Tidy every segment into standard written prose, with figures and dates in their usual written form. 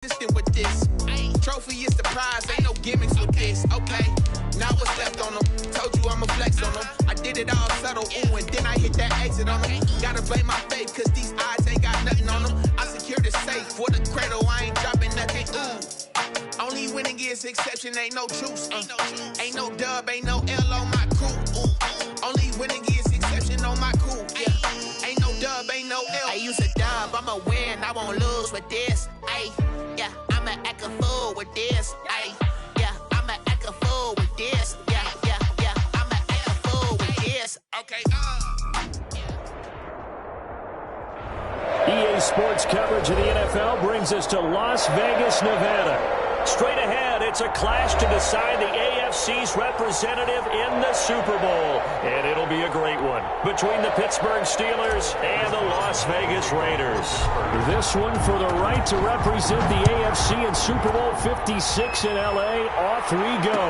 Consistent with this. Trophy is the prize, ain't no gimmicks with this. Okay, now what's left on them? Told you I'ma flex on them. I did it all subtle, ooh, and then I hit that exit on them. Gotta blame my faith, cause these eyes ain't got nothing on them. I secured the safe for the cradle, I ain't dropping nothing, ooh. Only winning is exception, ain't no truce. Ain't no dub, ain't no L on my crew, ooh. Only winning is exception on my crew, yeah. Ain't no dub, ain't no L. I use a dub, I'ma win, I won't lose with this, ayy. Yeah, I'ma act a fool with this, ayy. Yeah, I'ma act a fool with this. Yeah, I'ma act a fool with this. Okay, EA Sports coverage of the NFL brings us to Las Vegas, Nevada. Straight ahead, it's a clash to decide the AFC's representative in the Super Bowl. And it'll be a great one between the Pittsburgh Steelers and the Las Vegas Raiders. This one for the right to represent the AFC in Super Bowl 56 in L.A. Off we go.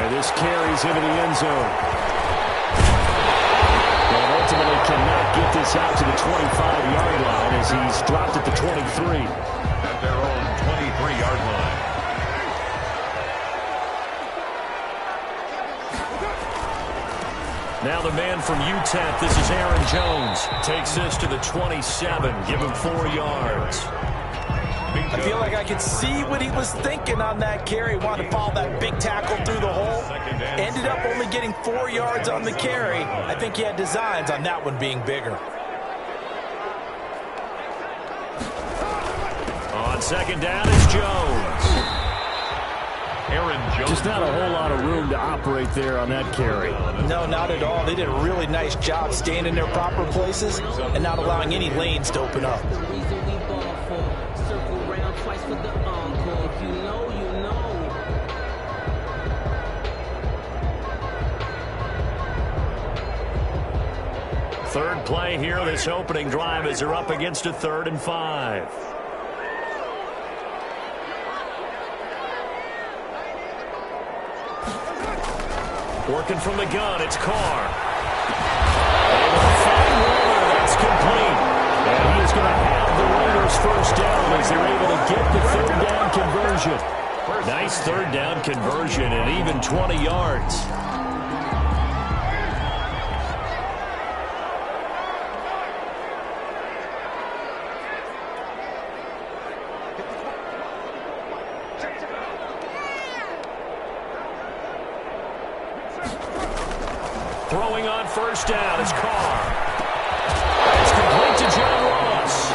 And this carries into the end zone. And ultimately cannot get this out to the 25-yard line as he's dropped at the 23. At their own 23-yard line. Now the man from UTEP, this is Aaron Jones, takes this to the 27, give him 4 yards. I feel like I could see what he was thinking on that carry. Wanted to follow that big tackle through the hole. Ended up only getting 4 yards on the carry. I think he had designs on that one being bigger. On second down is Jones. Aaron Jones. Just not a whole lot of room to operate there on that carry. No, not at all. They did a really nice job staying in their proper places and not allowing any lanes to open up. Third play here, this opening drive as they're up against a 3rd and 5. Working from the gun, it's Carr. Able to find Waller, that's complete. And he is going to have the Raiders first down as they're able to get the 3rd down conversion. Nice 3rd down conversion and even 20 yards. Throwing on first down is Carr. It's complete to John Ross.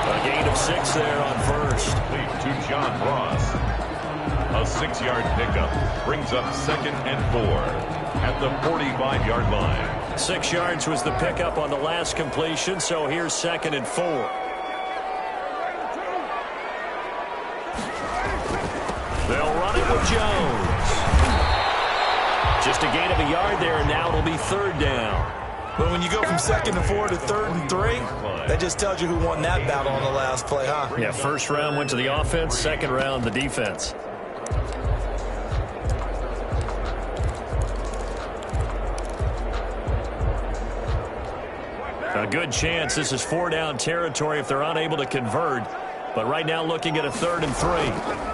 A gain of 6 there on first. Lead to John Ross. A 6-yard pickup brings up 2nd and 4 at the 45-yard line. 6 yards was the pickup on the last completion, so here's 2nd and 4. They'll run it with Jones. Just a gain of a yard there, and now it'll be 3rd down. But when you go from 2nd and 4 to 3rd and 3, that just tells you who won that battle on the last play, huh? Yeah, first round went to the offense, second round the defense. A good chance this is 4-down territory if they're unable to convert. But right now looking at a 3rd and 3.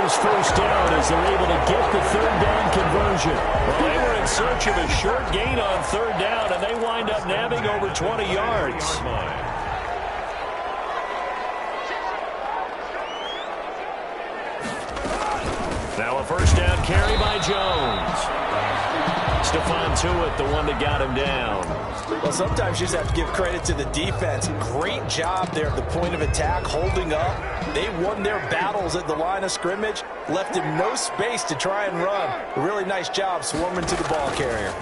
First down as they're able to get the 3rd down conversion. Well, they were in search of a short gain on 3rd down, and they wind up nabbing over 20 yards. Now a first down carry by Jones. Stephon Tuitt, the one that got him down. Well, sometimes you just have to give credit to the defense. Great job there at the point of attack, holding up. They won their battles at the line of scrimmage, left him no space to try and run. A really nice job swarming to the ball carrier.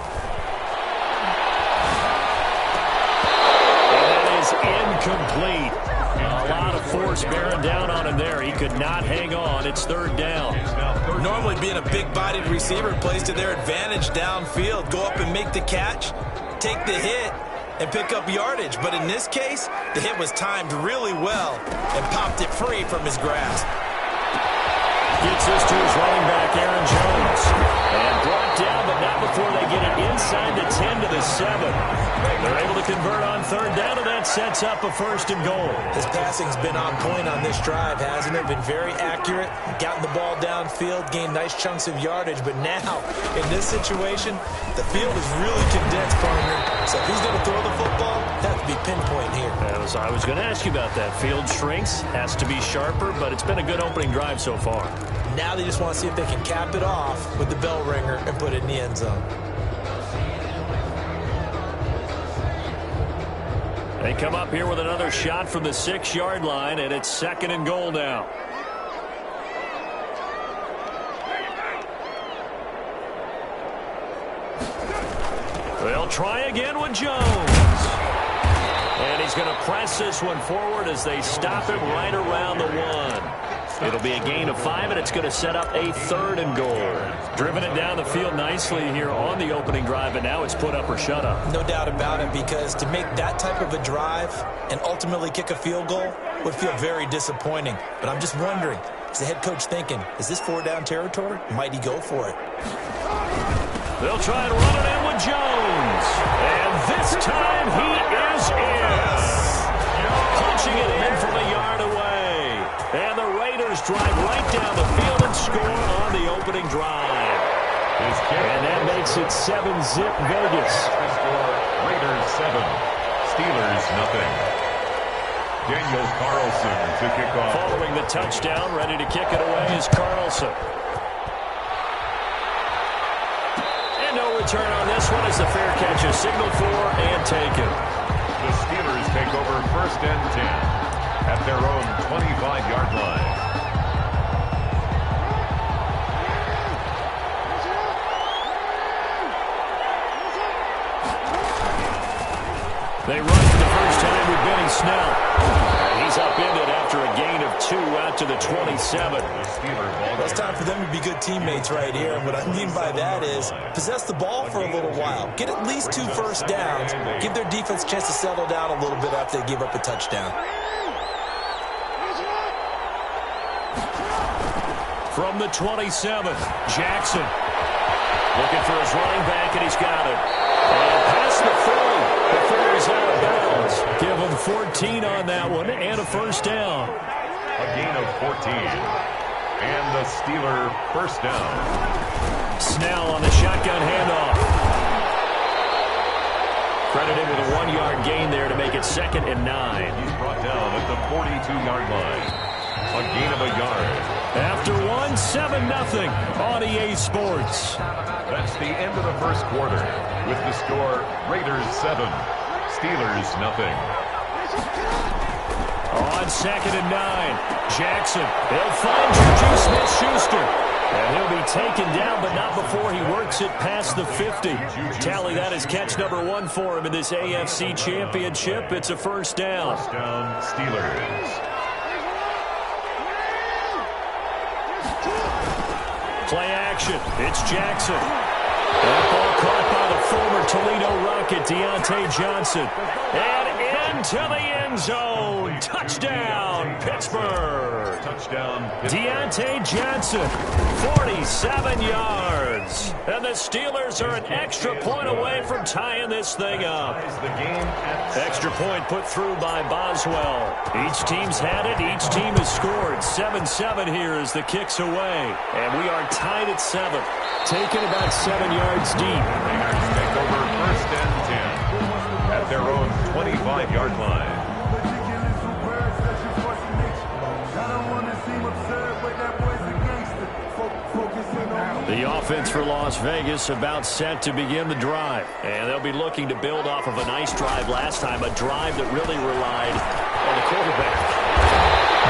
And that is incomplete. A lot of force bearing down on him there. He could not hang on. It's 3rd down. Normally being a big-bodied receiver plays to their advantage downfield. Go up and make the catch, take the hit, and pick up yardage. But in this case, the hit was timed really well and popped it free from his grasp. Gets this to his running back, Aaron Jones. And brought down, but not before they get it inside the 10 to the 7. They're able to convert on third down, and that sets up a 1st and goal. His passing's been on point on this drive, hasn't it? Been very accurate, gotten the ball downfield, gained nice chunks of yardage, but now, in this situation, the field is really condensed, partner. So if he's going to throw the football, that would be pinpoint here. I was going to ask you about that. Field shrinks, has to be sharper, but it's been a good opening drive so far. Now they just want to see if they can cap it off with the bell ringer and put it in the end zone. They come up here with another shot from the 6-yard line, and it's 2nd and goal now. They'll try again with Jones. And he's going to press this one forward as they stop him right around the 1. It'll be a gain of 5, and it's going to set up a 3rd and goal. Driven it down the field nicely here on the opening drive, and now it's put up or shut up. No doubt about it, because to make that type of a drive and ultimately kick a field goal would feel very disappointing. But I'm just wondering, is the head coach thinking, is this 4-down territory? Might he go for it? They'll try and run it in with Jones. And this time he is in. Punching it in from a yard away. And the Raiders drive right down the field and score on the opening drive. And that makes it 7-zip Vegas. Raiders 7, Steelers nothing. Daniel Carlson to kick off. Following the touchdown, ready to kick it away is Carlson. And no return on this one as the fair catch is signaled for and taken. The Steelers take over 1st and 10 at their own 25-yard line. They run for the first time with Benny Snell. And he's upended after a gain of 2 out to the 27. Well, it's time for them to be good teammates right here. And what I mean by that is possess the ball for a little while. Get at least 2 first downs. Give their defense a chance to settle down a little bit after they give up a touchdown. From the 27, Jackson. Looking for his running back, and he's got it. And past the 40 before he's out of bounds. Give him 14 on that one and a first down. A gain of 14. And the Steeler first down. Snell on the shotgun handoff. Credited with a 1-yard gain there to make it 2nd and 9. He's brought down at the 42-yard line. A gain of a yard. After 1, 7-0 on EA Sports. That's the end of the first quarter with the score Raiders 7, Steelers nothing. On 2nd and 9, Jackson. He'll find Juju Smith-Schuster. And he'll be taken down, but not before he works it past the 50. Tally that as catch number 1 for him in this AFC Championship. It's a first down. First down, Steelers. Play action. It's Jackson. That ball caught by the former Toledo Rocket, Deontay Johnson. And into the end zone. Touchdown, Pittsburgh. Touchdown, Pittsburgh. Deontay Johnson, 47 yards. And the Steelers are an extra point away from tying this thing up. The game at Extra point put through by Boswell. Each team's had it. Each team has scored. 7-7 here as the kick's away. And we are tied at 7. Taken about 7 yards deep. Raiders take over 1st and 10 at their own 25-yard line. The offense for Las Vegas about set to begin the drive. And they'll be looking to build off of a nice drive last time, a drive that really relied on the quarterback.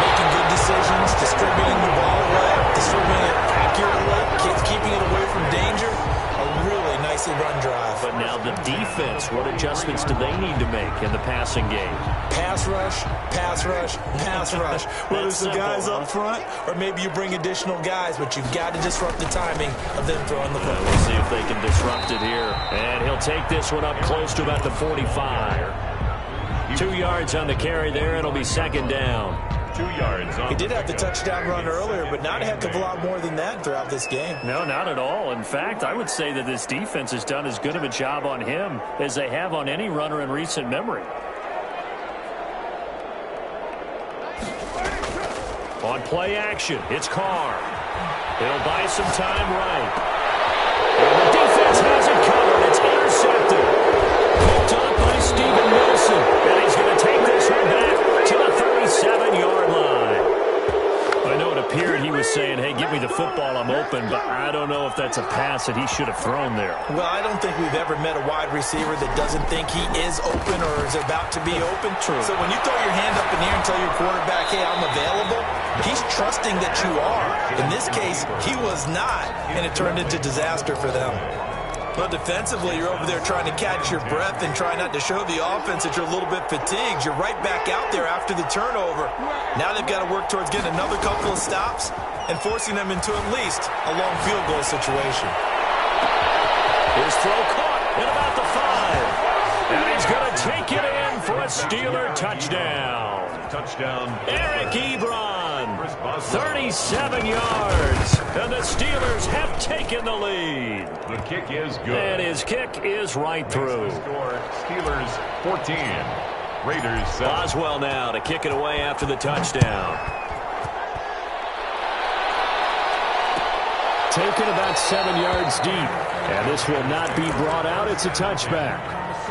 Making good decisions, distributing the ball well, distributing it accurately, keeping it away from danger. A really nicely run drive. But now the defense, what adjustments do they need to make in the passing game? Pass rush, pass rush, pass rush. Whether it's the guys up front or maybe you bring additional guys, but you've got to disrupt the timing of them throwing the football. We'll see if they can disrupt it here. And he'll take this one up close to about the 45. 2 yards on the carry there. It'll be 2nd down. 2 yards. He did have the touchdown run earlier, but not a heck of a lot more than that throughout this game. No, not at all. In fact, I would say that this defense has done as good of a job on him as they have on any runner in recent memory. On play action, it's Carr. It'll buy some time right. And the defense has it covered. It's intercepted. Picked up by Steven Nelson. And he's going to take this one back to the 37-yard line. I know it appeared he was saying, hey, give me the football, I'm open, but I don't know if that's a pass that he should have thrown there. Well, I don't think we've ever met a wide receiver that doesn't think he is open or is about to be open. True. So when you throw your hand up in the air and tell your quarterback, hey, I'm available, he's trusting that you are. In this case, he was not, and it turned into disaster for them. But defensively, you're over there trying to catch your breath and try not to show the offense that you're a little bit fatigued. You're right back out there after the turnover. Now they've got to work towards getting another couple of stops and forcing them into at least a long field goal situation. His throw caught at about the 5. And he's going to take it in for a Steeler touchdown. Touchdown. Eric Ebron, 37 yards. And the Steelers have taken the lead. The kick is good. And his kick is right through. Score, Steelers 14. Raiders 7. Boswell now to kick it away after the touchdown. Taken about 7 yards deep. And this will not be brought out. It's a touchback.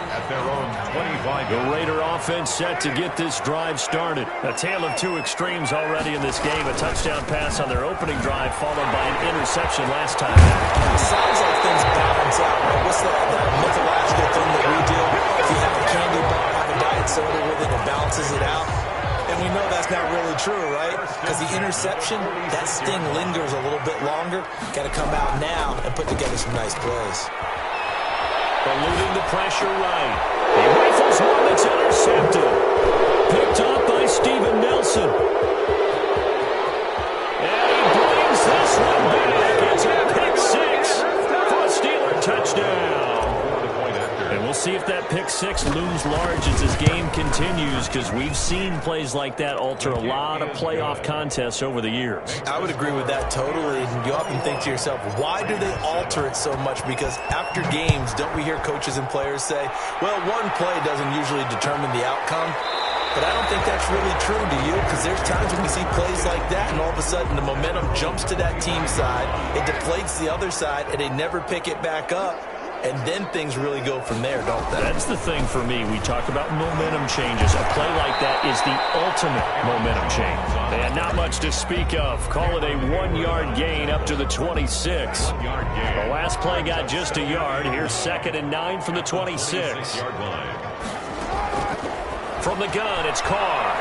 At their own 25. The Raider offense set to get this drive started. A tale of two extremes already in this game. A touchdown pass on their opening drive followed by an interception last time. It sounds like things balance out, right? What's that mythological thing that we do? If you have a candy bar, have a diet soda with it, it balances it out. And we know that's not really true, right? Because the interception, that sting lingers a little bit longer. Got to come out now and put together some nice plays. Eluding the pressure right. He rifles one that's intercepted. Picked up by Steven Nelson. And he brings this one back. It's a pick 6 for a Steeler touchdown. And we'll see if that pick 6 looms large as this game continues, because we've seen plays like that alter a lot of playoff contests over the years. I would agree with that totally. And you often think to yourself, why do they alter it so much? Because after games, don't we hear coaches and players say, well, one play doesn't usually determine the outcome? But I don't think that's really true, do you? Because there's times when we see plays like that, and all of a sudden the momentum jumps to that team side, it deflates the other side, and they never pick it back up. And then things really go from there, don't they? That's the thing for me. We talk about momentum changes. A play like that is the ultimate momentum change. And not much to speak of. Call it a 1-yard gain up to the 26. The last play got just a yard. Here's 2nd and 9 from the 26. From the gun, it's Carr.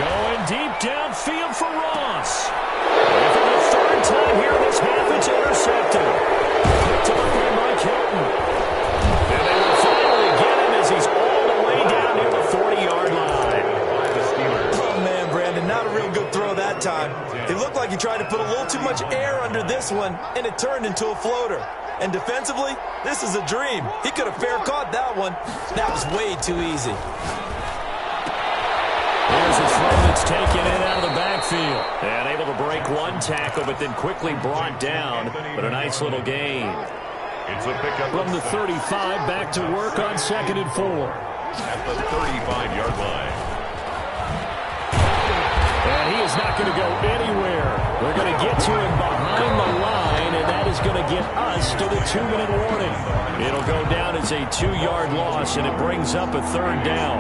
Going deep downfield for Ross. And for the 3rd time here in this half, it's intercepted. Picked up by Mike Hilton. And they will finally get him as he's all the way down near the 40-yard line. Oh, man, Brandon, not a real good throw that time. It looked like he tried to put a little too much air under this one, and it turned into a floater. And defensively, this is a dream. He could have fair caught that one. That was way too easy. Here's a throw that's taken in out of the backfield. And able to break one tackle, but then quickly brought down. But a nice little gain. It's a pickup from the 35 back to work on 2nd and 4. At the 35-yard line. And he is not going to go anywhere. They're going to get to him behind the line, and that is going to get us to the 2-minute warning. It'll go down as a 2-yard loss, and it brings up a 3rd down.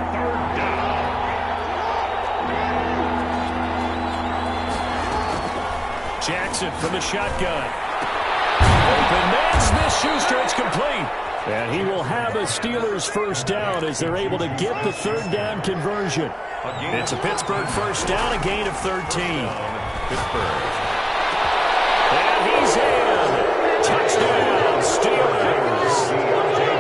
Jackson from the shotgun. Open man, Smith-Schuster, it's complete. And he will have a Steelers 1st down as they're able to get the 3rd down conversion. It's a Pittsburgh 1st down, a gain of 13. Pittsburgh. And he's in. Touchdown, Steelers.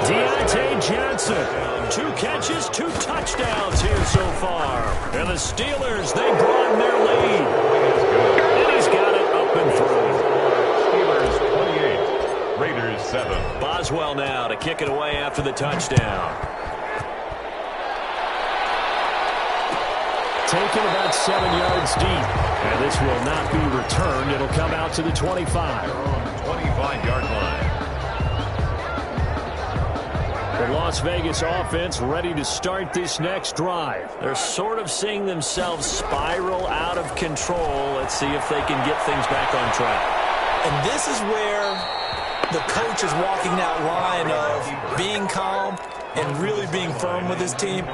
Deontay Johnson. 2 catches, 2 touchdowns here so far. And the Steelers, they broaden their lead. And he's got it up and through. Steelers 28, Raiders 7. Boswell now to kick it away after the touchdown. taken about 7 yards deep. And this will not be returned. It'll come out to the 25. 25-yard line. The Las Vegas offense ready to start this next drive. They're sort of seeing themselves spiral out of control. Let's see if they can get things back on track. And this is where the coach is walking that line of being calm and really being firm with his team.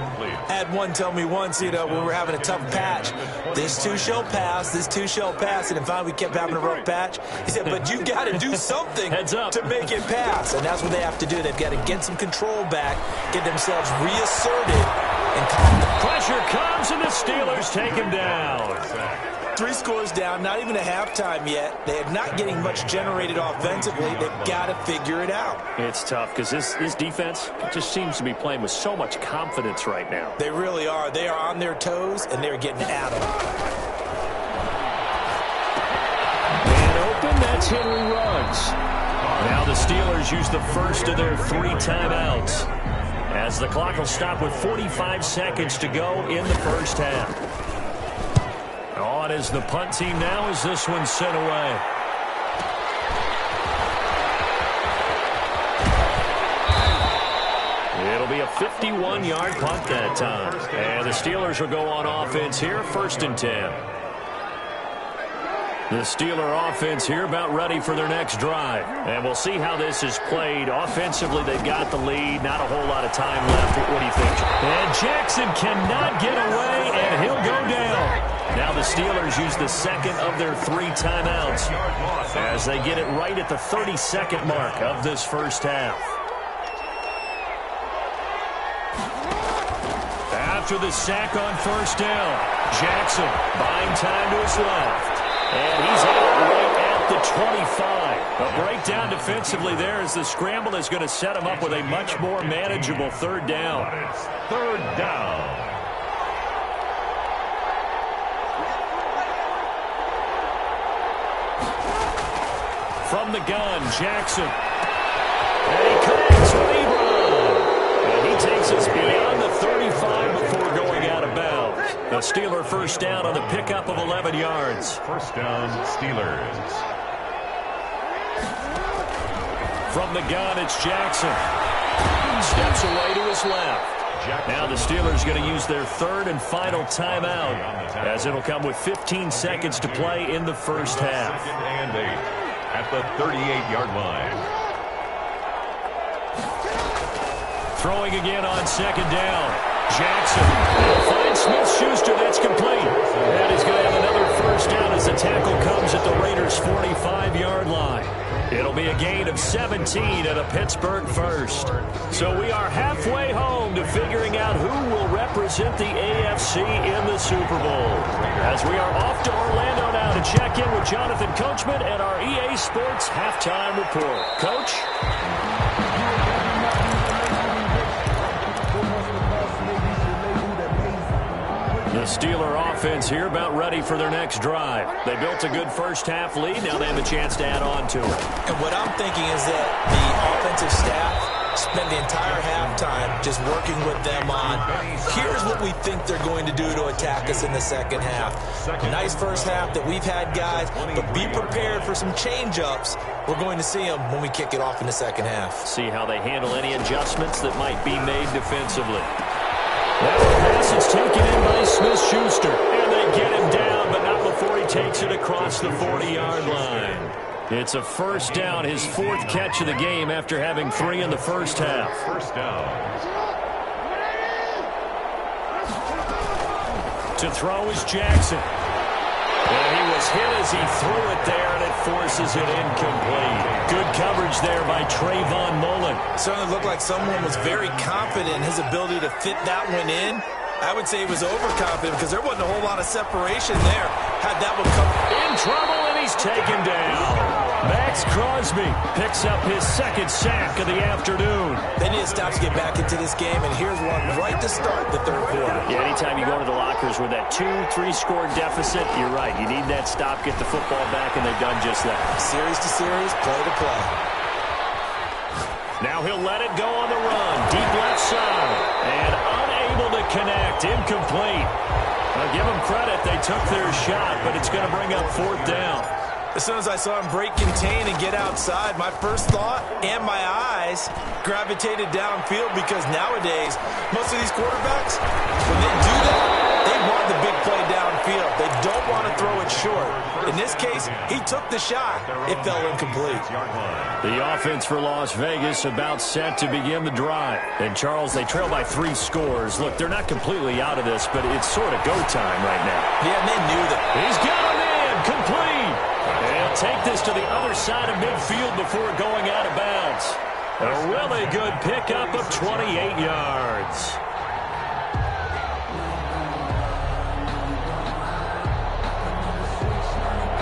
Had one tell me once, when we were having a tough patch, this too shall pass, this too shall pass. And finally we kept having a rough patch. He said, but you got to do something to make it pass. And that's what they have to do. They've got to get some control back, get themselves reasserted, and calm down. Pressure comes, and the Steelers take him down. 3 scores down, not even a halftime yet. They are not getting much generated offensively. They've got to figure it out. It's tough because this defense just seems to be playing with so much confidence right now. They really are. They are on their toes, and they're getting at them. And open, that's Henry Ruggs. Now the Steelers use the first of their 3 timeouts, as the clock will stop with 45 seconds to go in the first half. On is the punt team now as this one's sent away. It'll be a 51-yard punt that time. And the Steelers will go on offense here, 1st and 10. The Steeler offense here about ready for their next drive. And we'll see how this is played. Offensively, they've got the lead. Not a whole lot of time left. What do you think? And Jackson cannot get away, and he'll go down. Now the Steelers use the second of their 3 timeouts as they get it right at the 32nd mark of this first half. After the sack on 1st down, Jackson buying time to his left. And he's out right at the 25. A breakdown defensively there as the scramble is going to set him up with a much more manageable 3rd down. 3rd down. From the gun, Jackson. And he connects with Ebron. And he takes us beyond the 35 before going out of bounds. The Steeler first down on the pickup of 11 yards. First down, Steelers. From the gun, it's Jackson. Steps away to his left. Now the Steelers going to use their 3rd and final timeout, as it'll come with 15 seconds to play in the first half. 2nd and 8 at the 38-yard line. Throwing again on 2nd down. Jackson will find Smith-Schuster. That's complete. And he's going to have another first down as the tackle comes at the Raiders' 45-yard line. It'll be a gain of 17 and a Pittsburgh first. So we are halfway home to figuring out who will represent the AFC in the Super Bowl. As we are off to Orlando now to check in with Jonathan Coachman and our EA Sports Halftime Report. Coach? The Steeler offense here about ready for their next drive. They built a good first half lead. Now they have a chance to add on to it. And what I'm thinking is that the offensive staff spent the entire halftime just working with them on, here's what we think they're going to do to attack us in the second half. Nice first half that we've had, guys, but be prepared for some change-ups. We're going to see them when we kick it off in the second half. See how they handle any adjustments that might be made defensively. That pass is taken in by Smith-Schuster. And they get him down, but not before he takes it across the 40-yard line. It's a first down, his 4th catch of the game after having 3 in the first half. First down. To throw is Jackson. And he was hit as he threw it there, and it forces it incomplete. Good coverage there by Trayvon Mullen. Certainly looked like someone was very confident in his ability to fit that one in. I would say he was overconfident because there wasn't a whole lot of separation there. Had that one come in trouble, and he's taken down. Max Crosby picks up his 2nd sack of the afternoon. They need to stop to get back into this game, and here's one right to start the 3rd quarter. Yeah, anytime you go to the lockers with that 2-3 score deficit, you're right. You need that stop, get the football back, and they've done just that. Series to series, play to play. Now he'll let it go on the run. Deep left side. And unable to connect. Incomplete. Well, give them credit. They took their shot, but it's going to bring up 4th down. As soon as I saw him break contain and get outside, my first thought and my eyes gravitated downfield, because nowadays, most of these quarterbacks, when they do that, they want the big play downfield. They don't want to throw it short. In this case, he took the shot. It fell incomplete. The offense for Las Vegas about set to begin the drive. And, Charles, they trail by 3 scores. Look, they're not completely out of this, but it's sort of go time right now. Yeah, and they knew that. He's got him in. Complete. They'll take this to the other side of midfield before going out of bounds. A really good pickup of 28 yards.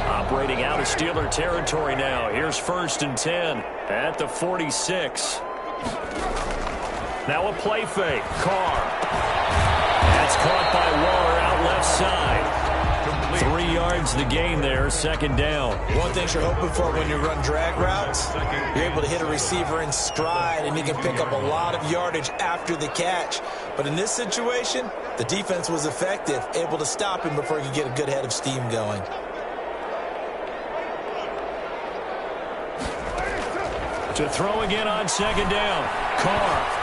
Operating out of Steeler territory now. Here's 1st and 10 at the 46. Now a play fake. Carr. That's caught by Waller out left side. 3 yards the gain there, 2nd down. One thing you're hoping for when you run drag routes, you're able to hit a receiver in stride, and you can pick up a lot of yardage after the catch. But in this situation, the defense was effective, able to stop him before he could get a good head of steam going. To throw again on 2nd down. Carr.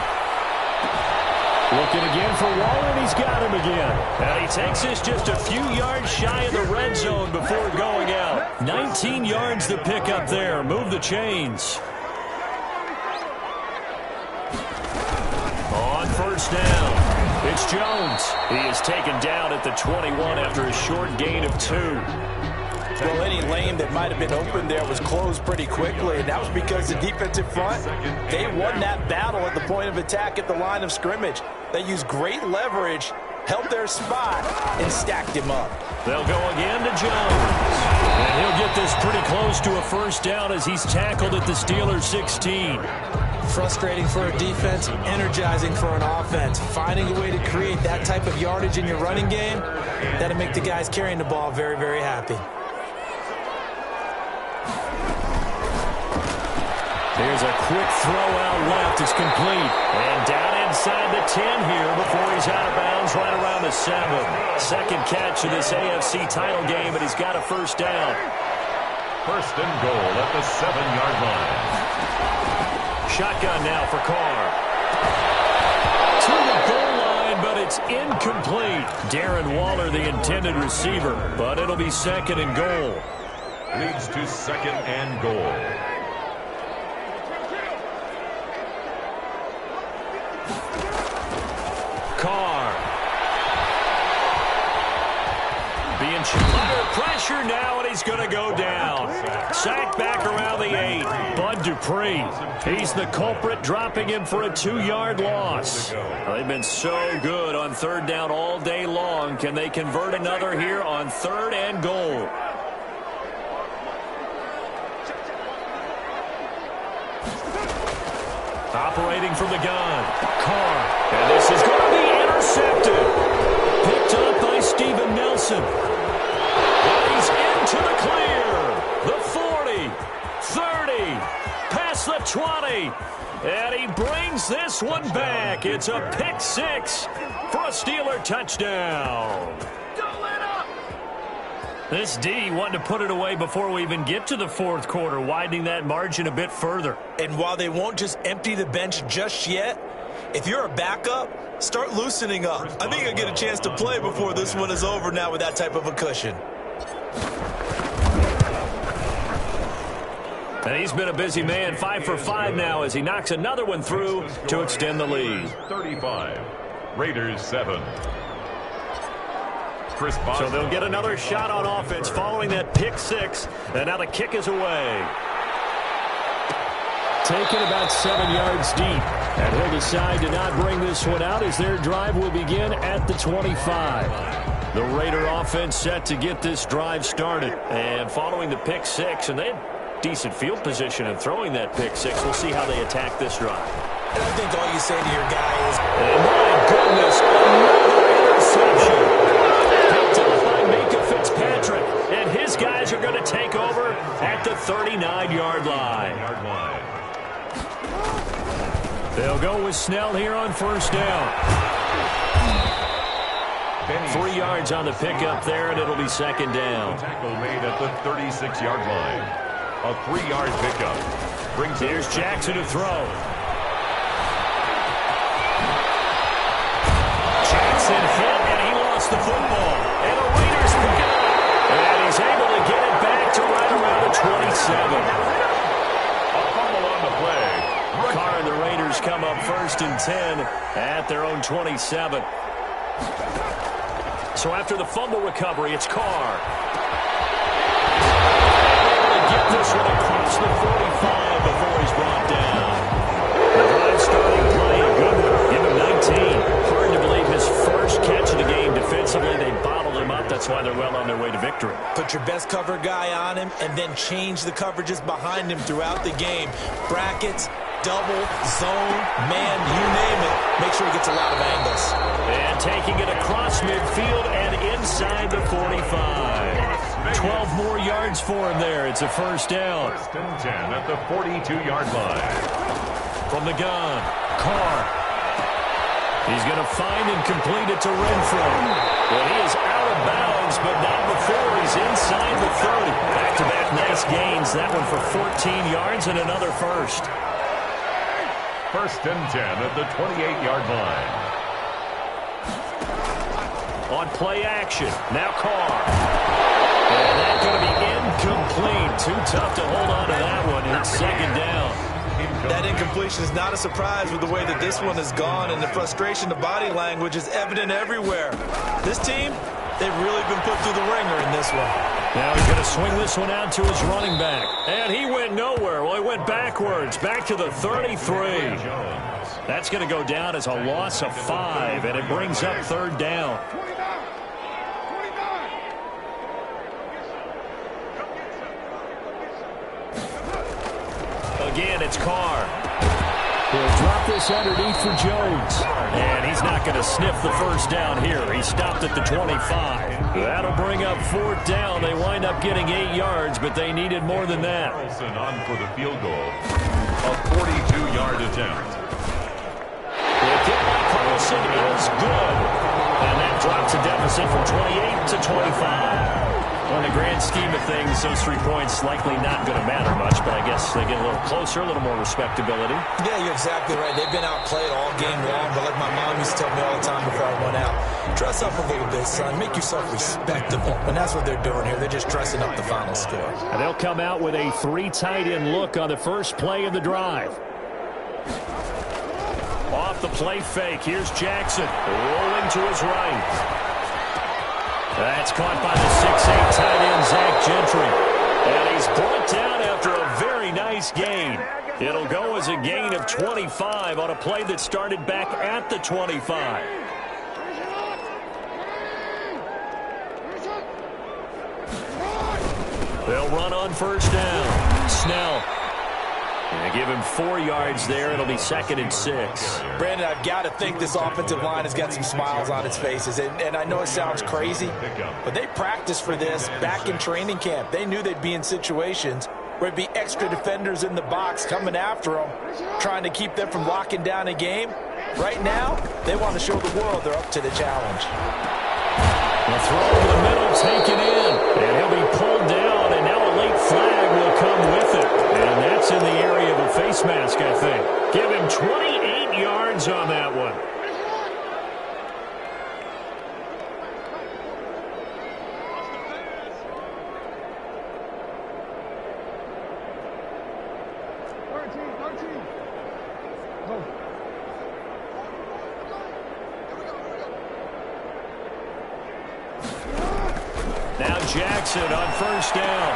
Looking again for Waller, and he's got him again. And he takes this just a few yards shy of the red zone before going out. 19 yards to pick up there. Move the chains. On 1st down, it's Jones. He is taken down at the 21 after a short gain of 2. Well, any lane that might have been open there was closed pretty quickly, and that was because the defensive front, they won that battle at the point of attack at the line of scrimmage. They used great leverage, held their spot, and stacked him up. They'll go again to Jones. And he'll get this pretty close to a 1st down as he's tackled at the Steelers' 16. Frustrating for a defense, energizing for an offense. Finding a way to create that type of yardage in your running game, that'll make the guys carrying the ball very, very happy. Here's a quick throw out left. It's complete. And down inside the 10 here before he's out of bounds right around the 7. 2nd catch of this AFC title game, and he's got a 1st down. 1st and goal at the 7-yard line. Shotgun now for Carr. To the goal line, but it's incomplete. Darren Waller, the intended receiver, but it'll be 2nd and goal. Leads to 2nd and goal. Carr. Being under pressure now, and he's going to go down. Sacked back around the 8. Bud Dupree. He's the culprit, dropping him for a 2-yard loss. They've been so good on 3rd down all day long. Can they convert another here on 3rd and goal? Operating from the gun. Carr. And this is going to be intercepted. Picked up by Steven Nelson. And he's into the clear. The 40. 30. Past the 20. And he brings this one back. It's a pick 6 for a Steeler touchdown. This D wanting to put it away before we even get to the 4th quarter, widening that margin a bit further. And while they won't just empty the bench just yet, if you're a backup, start loosening up. I think you'll get a chance to play before this one is over now with that type of a cushion. And he's been a busy man, 5 for 5 now as he knocks another one through to extend the lead. 35. Raiders 7. So they'll get another shot on offense following that pick 6. And now the kick is away. Taken about 7 yards deep. And he'll decide to not bring this one out as their drive will begin at the 25. The Raider offense set to get this drive started. And following the pick 6, and they had decent field position in throwing that pick 6. We'll see how they attack this drive. And I think all you say to your guy is, and my goodness, another interception. Picked up by Micah Fitzpatrick. And his guys are going to take over at the 39-yard line. They'll go with Snell here on 1st down. 3 yards on the pickup there, and it'll be second down. Tackle made at the 36-yard line. A 3-yard pickup. Here's Jackson to throw. Jackson hit, and he lost the football. And the Raiders pick it up. And he's able to get it back to right around the 27. A fumble on the play. Carr and the Raiders come up 1st and 10 at their own 27. So after the fumble recovery, it's Carr. Able to get this one across the 45 before he's brought down. The drive starting play, a good one. Give him 19. Hard to believe his first catch of the game defensively. They bottled him up. That's why they're well on their way to victory. Put your best cover guy on him and then change the coverages behind him throughout the game. Brackets, double, zone, man, you name it. Make sure he gets a lot of angles. And taking it across midfield and inside the 45. 12 more yards for him there. It's a first down. 1st and 10 at the 42-yard line. From the gun, Carr. He's going to find and complete it to Renfro. Well, he is out of bounds, but not before he's inside the 30. Back-to-back nice gains. That one for 14 yards and another first. 1st and 10 at the 28-yard line. On play action, now Carr. And that's going to be incomplete. Too tough to hold on to that one. It's second down. That incompletion is not a surprise with the way that this one has gone, and the frustration, the body language is evident everywhere. This team, they've really been put through the ringer in this one. Now he's going to swing this one out to his running back. And he went nowhere. Well, he went backwards, back to the 33. That's going to go down as a loss of 5, and it brings up 3rd down. Again, it's Carr. He'll drop this underneath for Jones. And he's not going to sniff the first down here. He stopped at the 25. That'll bring up 4th down. They wind up getting 8 yards, but they needed more than that. Carlson on for the field goal. A 42-yard attempt. The kick by Carlson is good. And that drops a deficit from 28 to 25. On the grand scheme of things, those 3 points likely not going to matter much, but I guess they get a little closer, a little more respectability. Yeah, you're exactly right. They've been outplayed all game long, but like my mom used to tell me all the time before I went out, dress up a little bit, son. Make yourself respectable. And that's what they're doing here. They're just dressing up the final score. And they'll come out with a 3 tight end look on the first play of the drive. Off the play fake, here's Jackson, rolling to his right. That's caught by the 6'8" tight end, Zach Gentry. And he's brought down after a very nice gain. It'll go as a gain of 25 on a play that started back at the 25. They'll run on first down. Snell. And give him 4 yards there. It'll be 2nd and 6. Brandon, I've got to think this offensive line has got some smiles on its faces. And I know it sounds crazy, but they practiced for this back in training camp. They knew they'd be in situations where it'd be extra defenders in the box coming after them, trying to keep them from locking down a game. Right now, they want to show the world they're up to the challenge. The throw over the middle, taken in. And he'll be pulled down, and now a late flag will come with it. And that's in the area of a face mask, I think. Give him 28 yards on that one. Now Jackson on first down.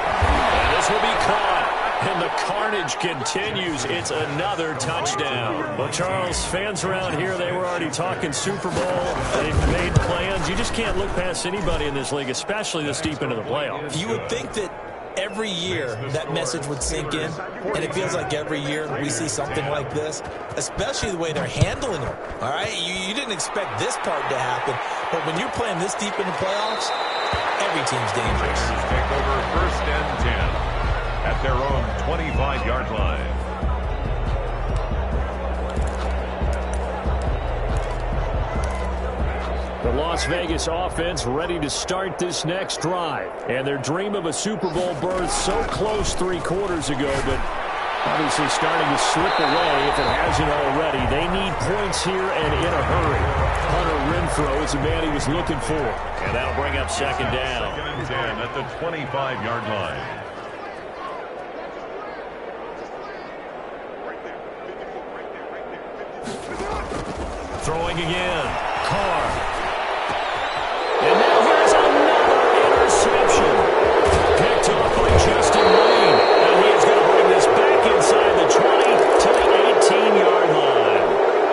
And this will be caught. And the carnage continues. It's another touchdown. Well, Charles, fans around here, they were already talking Super Bowl. They've made plans. You just can't look past anybody in this league, especially this deep into the playoffs. You would think that every year that message would sink in, and it feels like every year we see something like this, especially the way they're handling it. All right, you didn't expect this part to happen, but when you're playing this deep in the playoffs, every team's dangerous. Take over 1st and 10 at their own 25-yard line. The Las Vegas offense ready to start this next drive. And their dream of a Super Bowl berth so close 3 quarters ago, but obviously starting to slip away if it hasn't already. They need points here and in a hurry. Hunter Renfrow is the man he was looking for. And that'll bring up second down. Second and 10 at the 25-yard line. Throwing again. Carr. And now here's another interception. Picked off by Justin Lane. And he's going to bring this back inside the 20 to the 18-yard line.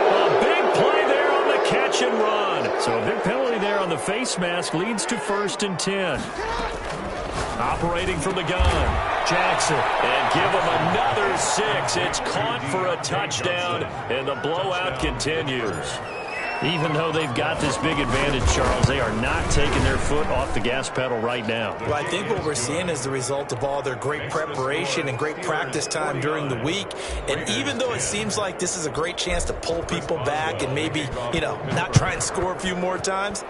A big play there on the catch and run. So a big penalty there on the face mask leads to 1st and 10. Operating from the gun. Jackson. And give him another 6. It's caught for a touchdown, and the blowout continues. Even though they've got this big advantage, Charles, they are not taking their foot off the gas pedal right now. Well, I think what we're seeing is the result of all their great preparation and great practice time during the week. And even though it seems like this is a great chance to pull people back and maybe, not try and score a few more times,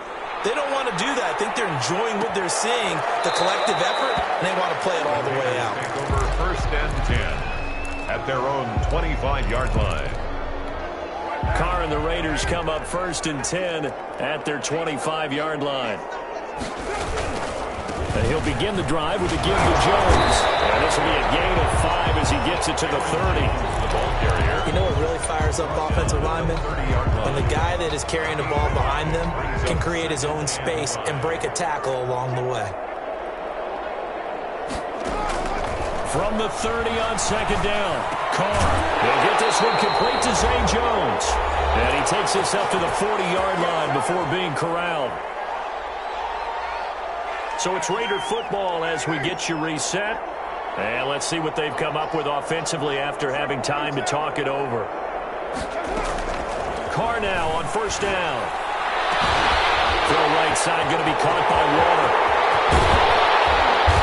they don't want to do that. I think they're enjoying what they're seeing, the collective effort, and they want to play it all the way out. Take over 1st and 10 at their own 25-yard line. Carr and the Raiders come up 1st and 10 at their 25-yard line. And he'll begin the drive with a give to Jones. And this will be a gain of 5 as he gets it to the 30. The ball carrier. You know what really fires up offensive linemen? When the guy that is carrying the ball behind them can create his own space and break a tackle along the way. From the 30 on 2nd down, Carr. He'll get this one complete to Zay Jones. And he takes this up to the 40-yard line before being corralled. So it's Raider football as we get you reset. And let's see what they've come up with offensively after having time to talk it over. Carr now on 1st down. Throw right side going to be caught by Waller.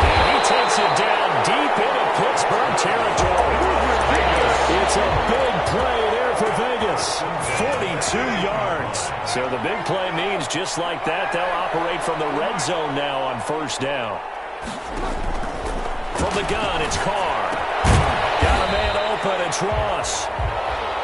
And he takes it down deep into Pittsburgh territory. It's a big play there for Vegas. 42 yards. So the big play means just like that, they'll operate from the red zone now on 1st down. From the gun, it's Carr. Got a man open, it's Ross.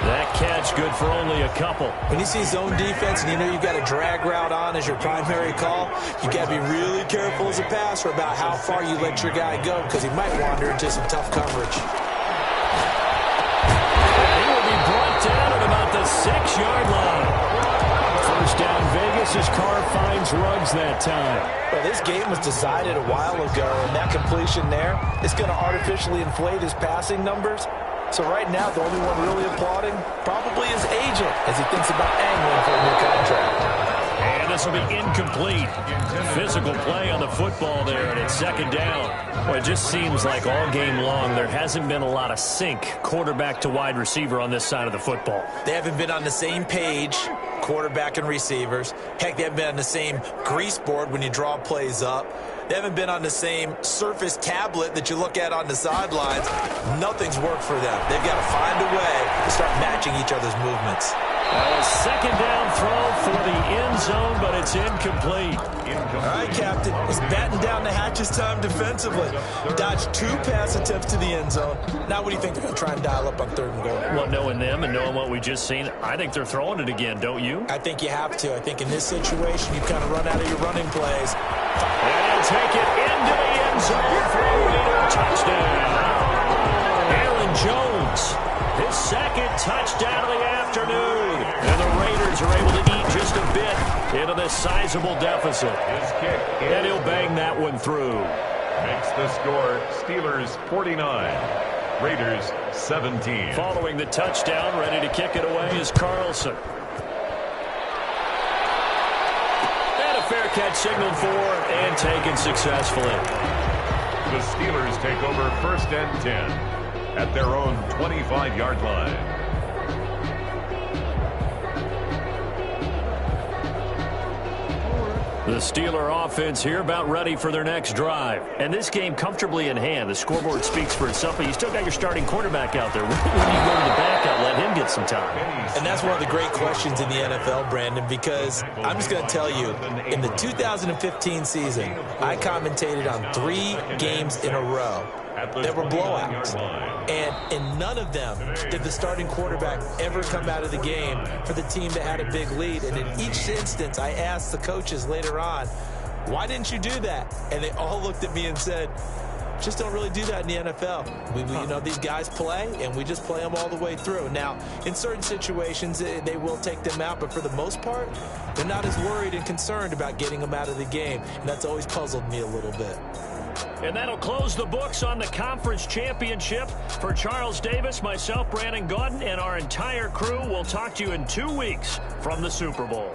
That catch good for only a couple. When you see zone defense and you know you've got a drag route on as your primary call, you got to be really careful as a passer about how far you let your guy go because he might wander into some tough coverage. He will be brought down at about the 6-yard line. 1st down Vegas as Carr finds Ruggs that time. Well, this game was decided a while ago, and that completion there is going to artificially inflate his passing numbers. So right now, the only one really applauding probably his agent as he thinks about angling for a new contract. And this will be incomplete. Physical play on the football there, and it's 2nd down. Well, it just seems like all game long there hasn't been a lot of sync quarterback to wide receiver on this side of the football. They haven't been on the same page, quarterback and receivers. Heck, they haven't been on the same grease board when you draw plays up. They haven't been on the same Surface tablet that you look at on the sidelines. Nothing's worked for them. They've got to find a way to start matching each other's movements. A 2nd down throw for the end zone, but it's incomplete. All right, Captain. It's batten down the hatches time defensively. Dodged 2 pass attempts to the end zone. Now what do you think they're going to try and dial up on 3rd and goal? Well, knowing them and knowing what we just seen, I think they're throwing it again, don't you? I think you have to. I think in this situation, you kind of run out of your running plays. And he'll take it into the end zone for a Raider touchdown. Aaron Jones, his 2nd touchdown of the afternoon. And the Raiders are able to eat just a bit into this sizable deficit. His kick. And he'll bang that one through. Makes the score Steelers 49, Raiders 17. Following the touchdown, ready to kick it away is Carlson. Fair catch signaled for and taken successfully. The Steelers take over 1st and 10 at their own 25-yard line. The Steeler offense here about ready for their next drive. And this game comfortably in hand. The scoreboard speaks for itself, but you still got your starting quarterback out there. When do you go to the backup, let him get some time? And that's one of the great questions in the NFL, Brandon, because I'm just going to tell you, in the 2015 season, I commentated on 3 games in a row that were blowouts. And in none of them did the starting quarterback ever come out of the game for the team that had a big lead. And in each instance, I asked the coaches later on, why didn't you do that? And they all looked at me and said, just don't really do that in the NFL. We you know, these guys play, and we just play them all the way through. Now, in certain situations, they will take them out, but for the most part, they're not as worried and concerned about getting them out of the game. And that's always puzzled me a little bit. And that'll close the books on the conference championship. For Charles Davis, myself, Brandon Gaudin, and our entire crew, we'll talk to you in 2 weeks from the Super Bowl.